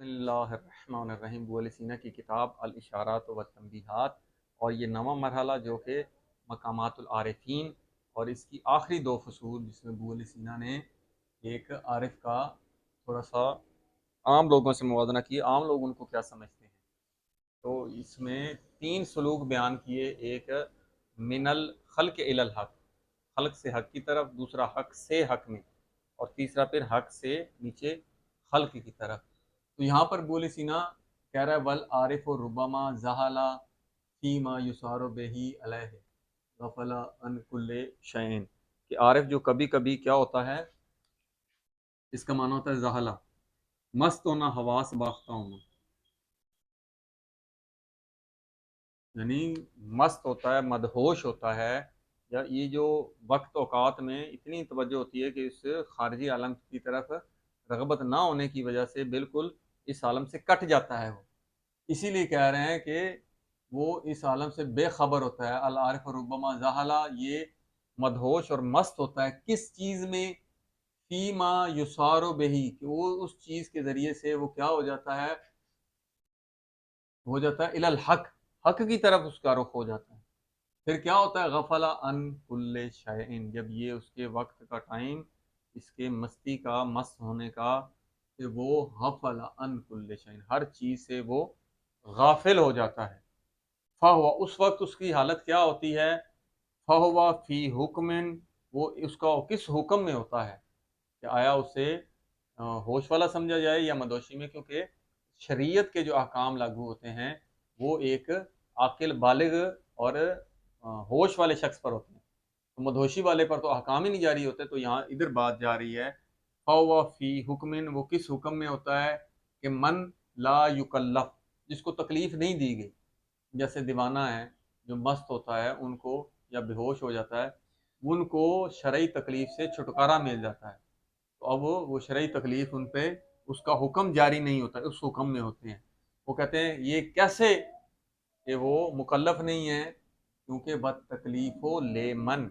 اللہ الرحمن الرحیم ابو علی سینا کی کتاب الاشارات و تنبیہات، اور یہ نواں مرحلہ جو کہ مقامات العارفین، اور اس کی آخری دو فصول جس میں ابو علی سینا نے ایک عارف کا تھوڑا سا عام لوگوں سے موازنہ کیا، عام لوگ ان کو کیا سمجھتے ہیں۔ تو اس میں تین سلوک بیان کیے، ایک من الخلق الی الحق، خلق سے حق کی طرف، دوسرا حق سے حق میں، اور تیسرا پھر حق سے نیچے خلق کی طرف۔ تو یہاں پر ابو علی سینا کہہ رہا ہے ول عارف و ربما زہلا فیما یسار بہی علیہ غفل عن کل شیء، کہ عارف جو کبھی کبھی کیا ہوتا ہے، اس کا معنی ہوتا ہے زہلا، مست ہونا، حواس باختہ ہونا، یعنی مست ہوتا ہے، مدہوش ہوتا ہے، یا یہ جو وقت اوقات میں اتنی توجہ ہوتی ہے کہ اس خارجی عالم کی طرف رغبت نہ ہونے کی وجہ سے بالکل اس عالم سے کٹ جاتا ہے وہ۔ اسی لیے کہہ رہے ہیں کہ وہ اس عالم سے بے خبر ہوتا ہے۔ العارف ربما زہلا، یہ مدہوش اور مست ہوتا ہے کس چیز میں؟ فیما یسارو بہی، کہ وہ اس چیز کے ذریعے سے وہ کیا ہو جاتا ہے الی الحق، حق کی طرف اس کا رخ ہو جاتا ہے۔ پھر کیا ہوتا ہے؟ غفل عن کل شیء، جب یہ اس کے وقت کا ٹائم، اس کے مستی کا، مست ہونے کا، کہ وہ غفل عن کل شیء، ہر چیز سے وہ غافل ہو جاتا ہے۔ فہو، اس وقت اس کی حالت کیا ہوتی ہے؟ فہو فی حکم، وہ اس کا کس حکم میں ہوتا ہے، کہ آیا اسے ہوش والا سمجھا جائے یا مدوشی میں؟ کیونکہ شریعت کے جو احکام لاگو ہوتے ہیں وہ ایک عاقل بالغ اور ہوش والے شخص پر ہوتے ہیں، تو مدہوشی والے پر تو احکام ہی نہیں جاری ہوتے۔ تو یہاں ادھر بات جا رہی ہے فہو فی حکم، وہ کس حکم میں ہوتا ہے؟ کہ من لا یکلف، جس کو تکلیف نہیں دی گئی، جیسے دیوانہ ہے جو مست ہوتا ہے ان کو، یا بے ہوش ہو جاتا ہے، ان کو شرعی تکلیف سے چھٹکارا مل جاتا ہے، تو اب وہ شرعی تکلیف ان پہ، اس کا حکم جاری نہیں ہوتا، اس حکم میں ہوتے ہیں۔ وہ کہتے ہیں یہ کیسے کہ وہ مکلف نہیں ہے؟ کیونکہ بد تکلیف و لے من،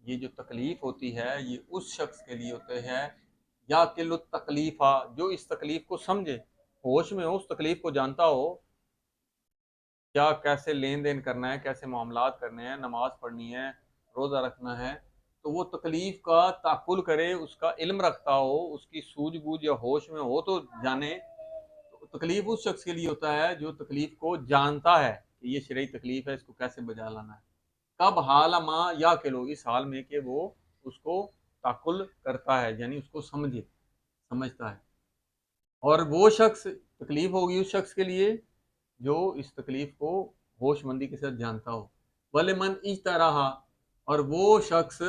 یہ جو تکلیف ہوتی ہے یہ اس شخص کے لیے ہوتے ہے، یا قل التکلیفہ، جو اس تکلیف کو سمجھے، ہوش میں ہو، اس تکلیف کو جانتا ہو، کیا کیسے لین دین کرنا ہے، کیسے معاملات کرنے ہیں، نماز پڑھنی ہے، روزہ رکھنا ہے، تو وہ تکلیف کا تعقل کرے، اس کا علم رکھتا ہو، اس کی سوجھ بوجھ یا ہوش میں ہو تو جانے۔ تو تکلیف اس شخص کے لیے ہوتا ہے جو تکلیف کو جانتا ہے کہ یہ شرعی تکلیف ہے، اس کو کیسے بجا لانا ہے۔ کب؟ حال ما یا کہ لو، اس حال میں کہ وہ اس کو تعقل کرتا ہے، یعنی اس کو سمجھتا ہے۔ اور وہ شخص، تکلیف ہوگی اس شخص کے لیے جو اس تکلیف کو ہوش مندی کے ساتھ جانتا ہو۔ وَلِمَنْ اجْتَرَحَ، اور وہ شخص،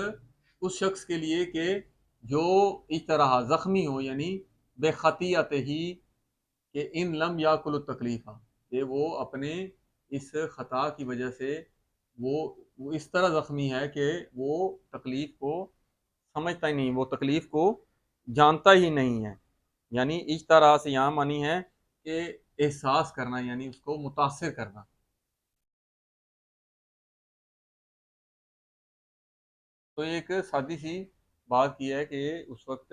اس شخص کے لیے کہ جو اجترح، زخمی ہو، یعنی بے خطیت ہی، کہ ان لم یاکل التکلیفہ، کہ وہ اپنے اس خطا کی وجہ سے وہ اس طرح زخمی ہے کہ وہ تکلیف کو سمجھتا ہی نہیں، وہ تکلیف کو جانتا ہی نہیں ہے۔ یعنی اجتراح سے یہاں معنی ہے کہ احساس کرنا، یعنی اس کو متاثر کرنا۔ تو ایک سادی سی بات کی ہے کہ اس وقت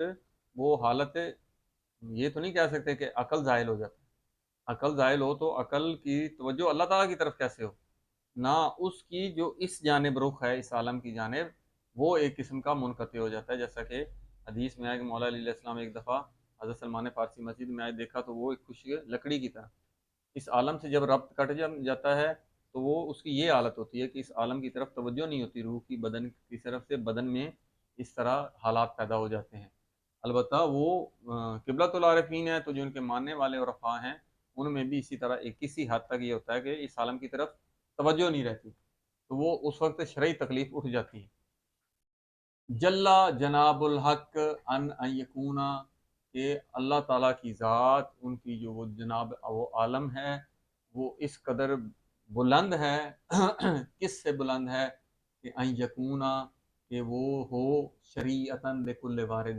وہ حالت، یہ تو نہیں کہہ سکتے کہ عقل زائل ہو جاتا ہے، عقل زائل ہو تو عقل کی توجہ اللہ تعالیٰ کی طرف کیسے ہو؟ نہ، اس کی جو اس جانب رخ ہے، اس عالم کی جانب، وہ ایک قسم کا منقطع ہو جاتا ہے۔ جیسا کہ حدیث میں آیا کہ مولا علیہ السلام ایک دفعہ حضرت سلمان فارسی مسجد میں آئے، دیکھا تو وہ ایک خوشی لکڑی کی طرح، اس عالم سے جب ربط کٹ جاتا ہے تو وہ اس کی یہ حالت ہوتی ہے کہ اس عالم کی طرف توجہ نہیں ہوتی، روح کی، بدن کی طرف سے بدن میں اس طرح حالات پیدا ہو جاتے ہیں۔ البتہ وہ قبلۃ العارفین ہے، تو جو ان کے ماننے والے عرفاء ہیں ان میں بھی اسی طرح ایک کسی حد تک یہ ہوتا ہے کہ اس عالم کی طرف توجہ نہیں رہتی، تو وہ اس وقت شرعی تکلیف اٹھ جاتی ہے۔ جلا جناب الحق ان یکونا، کہ اللہ تعالیٰ کی ذات، ان کی جو وہ جناب وہ عالم ہے، وہ اس قدر بلند ہے کس سے بلند ہے؟ کہ ان یکونا، کہ وہ ہو شریعتاً لکل وارد،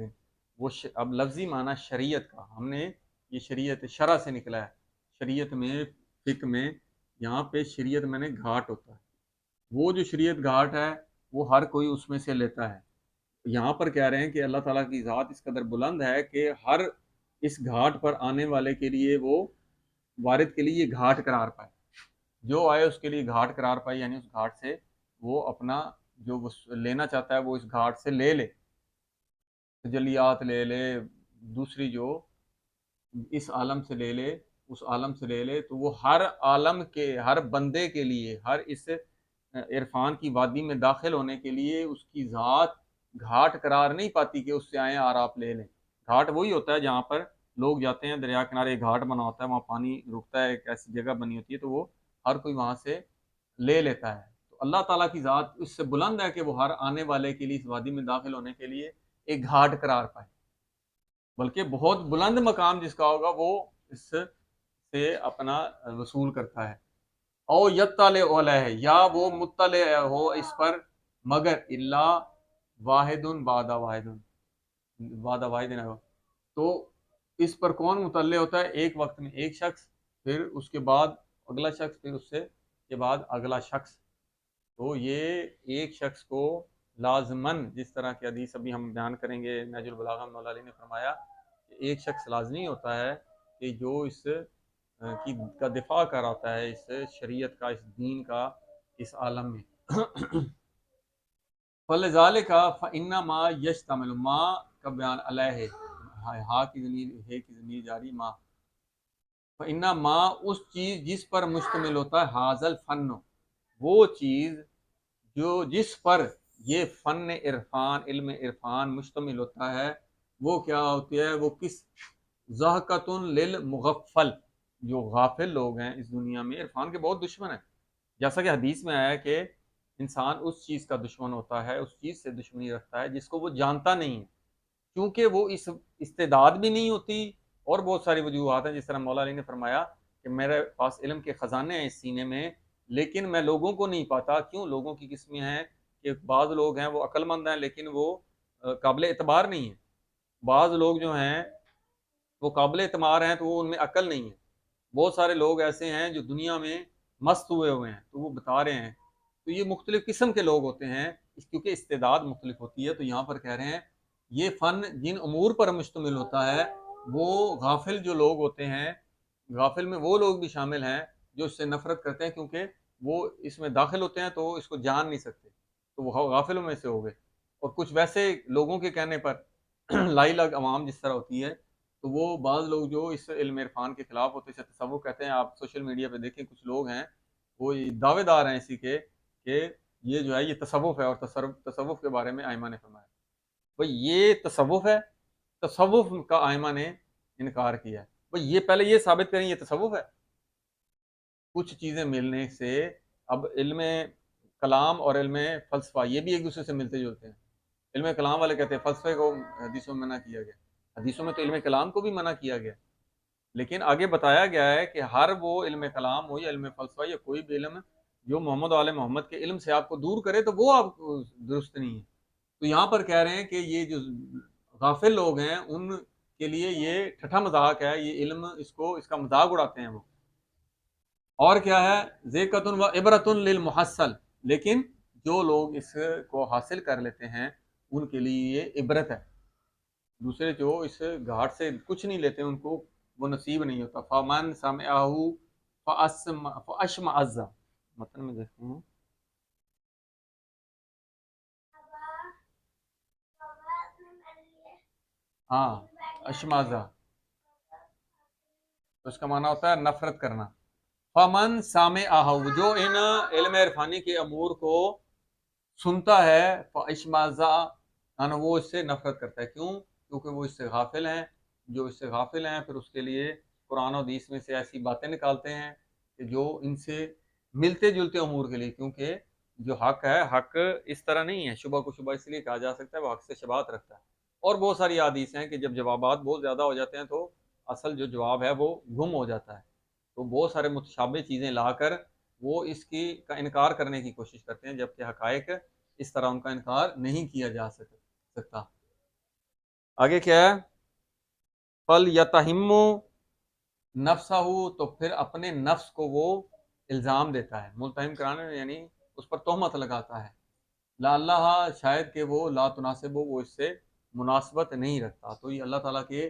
وہ اب لفظی معنی شریعت کا، ہم نے یہ شریعت شرع سے نکلا ہے، شریعت میں، فقہ میں، یہاں پہ شریعت میں نے گھاٹ ہوتا ہے، وہ جو شریعت گھاٹ ہے وہ ہر کوئی اس میں سے لیتا ہے۔ یہاں پر کہہ رہے ہیں کہ اللہ تعالیٰ کی ذات اس قدر بلند ہے کہ ہر اس گھاٹ پر آنے والے کے لیے وہ وارد کے لیے گھاٹ قرار پائے، جو آئے اس کے لیے گھاٹ قرار پائے، یعنی اس گھاٹ سے وہ اپنا جو وہ لینا چاہتا ہے وہ اس گھاٹ سے لے لے، تجلیات لے لے، دوسری جو اس عالم سے لے لے، اس عالم سے لے لے، تو وہ ہر عالم کے ہر بندے کے لیے، ہر اس عرفان کی وادی میں داخل ہونے کے لیے اس کی ذات گھاٹ قرار نہیں پاتی کہ اس سے آئیں اور آپ لے لیں۔ گھاٹ وہی ہوتا ہے جہاں پر لوگ جاتے ہیں، دریا کنارے ایک گھاٹ بنا ہوتا ہے، وہاں پانی رکتا ہے، ایک ایسی جگہ بنی ہوتی ہے، تو وہ ہر کوئی وہاں سے لے لیتا ہے۔ تو اللہ تعالیٰ کی ذات اس سے بلند ہے کہ وہ ہر آنے والے کے لیے اس وادی میں داخل ہونے کے لیے ایک گھاٹ قرار پائے، بلکہ بہت بلند مقام جس کا ہوگا وہ اس سے اپنا وصول کرتا ہے۔ او یطلع علیہ، یا وہ مطلع ہو اس پر، مگر الا واحد بعد واحد، بعد واحد نہ ہو، تو اس پر کون مطلع ہوتا ہے؟ ایک وقت میں ایک شخص، پھر اس کے بعد اگلا شخص، پھر اس سے کے بعد اگلا شخص۔ تو یہ ایک شخص کو لازماً، جس طرح کی حدیث ابھی ہم بیان کریں گے، نہج البلاغہ میں مولا علی نے فرمایا کہ ایک شخص لازمی ہوتا ہے کہ جو اس کی کا دفاع کر رہا ہے، اس شریعت کا، اس دین کا، اس عالم میں۔ فلذالک فانما یشتمل، ما کا بیان علیہ، ہا کی ضمیر، ہے کی ضمیر جاری، ما، فانما اس چیز جس پر مشتمل ہوتا ہے، حاصل فن، وہ چیز جو جس پر یہ فن عرفان، علم عرفان مشتمل ہوتا ہے، وہ کیا ہوتی ہے؟ وہ کس ضحکۃ للمغفل، جو غافل لوگ ہیں اس دنیا میں عرفان کے بہت دشمن ہیں، جیسا کہ حدیث میں آیا ہے کہ انسان اس چیز کا دشمن ہوتا ہے، اس چیز سے دشمنی رکھتا ہے جس کو وہ جانتا نہیں ہے، کیونکہ وہ اس استعداد بھی نہیں ہوتی، اور بہت ساری وجوہات ہیں، جس طرح مولا علی نے فرمایا کہ میرے پاس علم کے خزانے ہیں اس سینے میں، لیکن میں لوگوں کو نہیں پاتا۔ کیوں؟ لوگوں کی قسمیں ہیں کہ بعض لوگ ہیں وہ عقل مند ہیں لیکن وہ قابل اعتبار نہیں ہیں، بعض لوگ جو ہیں وہ قابل اعتبار ہیں تو وہ ان میں عقل نہیں ہے، بہت سارے لوگ ایسے ہیں جو دنیا میں مست ہوئے ہیں، تو وہ بتا رہے ہیں، تو یہ مختلف قسم کے لوگ ہوتے ہیں، کیونکہ استعداد مختلف ہوتی ہے۔ تو یہاں پر کہہ رہے ہیں یہ فن جن امور پر مشتمل ہوتا ہے، وہ غافل جو لوگ ہوتے ہیں، غافل میں وہ لوگ بھی شامل ہیں جو اس سے نفرت کرتے ہیں، کیونکہ وہ اس میں داخل ہوتے ہیں تو اس کو جان نہیں سکتے، تو وہ غافلوں میں سے ہو گئے۔ اور کچھ ویسے لوگوں کے کہنے پر لائی لگ عوام جس طرح ہوتی ہے، تو وہ بعض لوگ جو اس علم عرفان کے خلاف ہوتے ہیں، تصوف کہتے ہیں، آپ سوشل میڈیا پہ دیکھیں کچھ لوگ ہیں وہ دعوے دار ہیں اسی کے کہ یہ جو ہے یہ تصوف ہے، اور تصوف کے بارے میں ائمہ نے فرمایا بھئی یہ تصوف ہے، تصوف کا ائمہ نے انکار کیا ہے۔ بھئی یہ پہلے یہ ثابت کریں یہ تصوف ہے۔ کچھ چیزیں ملنے سے، اب علم کلام اور علم فلسفہ یہ بھی ایک دوسرے سے ملتے جلتے ہیں۔ علم کلام والے کہتے ہیں فلسفے کو حدیثوں میں منع کیا گیا، حدیثوں میں تو علم کلام کو بھی منع کیا گیا، لیکن آگے بتایا گیا ہے کہ ہر وہ علم کلام ہو یا علم فلسفہ یا کوئی بھی علم جو محمد و آل محمد کے علم سے آپ کو دور کرے تو وہ آپ کو درست نہیں ہے۔ تو یہاں پر کہہ رہے ہیں کہ یہ جو غافل لوگ ہیں ان کے لیے یہ ٹھٹھا مذاق ہے، یہ علم اس کا مذاق اڑاتے ہیں وہ۔ اور کیا ہے؟ ذکر و عبرۃ للمحصل، لیکن جو لوگ اس کو حاصل کر لیتے ہیں ان کے لیے یہ عبرت ہے، دوسرے جو اس گھاٹ سے کچھ نہیں لیتے ان کو وہ نصیب نہیں ہوتا۔ فمن سمعہ فاشمئز، متن میں دیکھتے ہیں، ہاں اشمازہ، تو اس کا معنی ہوتا ہے نفرت کرنا۔ فمن سامعہ، جو ان علم عرفانی کے امور کو سنتا ہے، فاشمازہ، یعنی وہ اس سے نفرت کرتا ہے۔ کیوں؟ کیونکہ وہ اس سے غافل ہیں، جو اس سے غافل ہیں پھر اس کے لیے قرآن و حدیث میں سے ایسی باتیں نکالتے ہیں کہ جو ان سے ملتے جلتے امور کے لیے، کیونکہ جو حق ہے، حق اس طرح نہیں ہے، شبہ کو شبہ اس لیے کہا جا سکتا ہے وہ حق سے شبہات رکھتا ہے۔ اور بہت ساری حدیث ہیں کہ جب جوابات بہت زیادہ ہو جاتے ہیں تو اصل جو جواب ہے وہ گم ہو جاتا ہے، تو بہت سارے متشابہ چیزیں لا کر وہ اس کی کا انکار کرنے کی کوشش کرتے ہیں، جبکہ حقائق اس طرح ان کا انکار نہیں کیا جا سکتا۔ آگے کیا ہے؟ فل یتہم نفسہ، تو پھر اپنے نفس کو وہ الزام دیتا ہے، ملتہم کرانے یعنی اس پر تہمت لگاتا ہے، لا اللہ، شاید کہ وہ لا تناسب، وہ اس سے مناسبت نہیں رکھتا۔ تو یہ اللہ تعالیٰ کے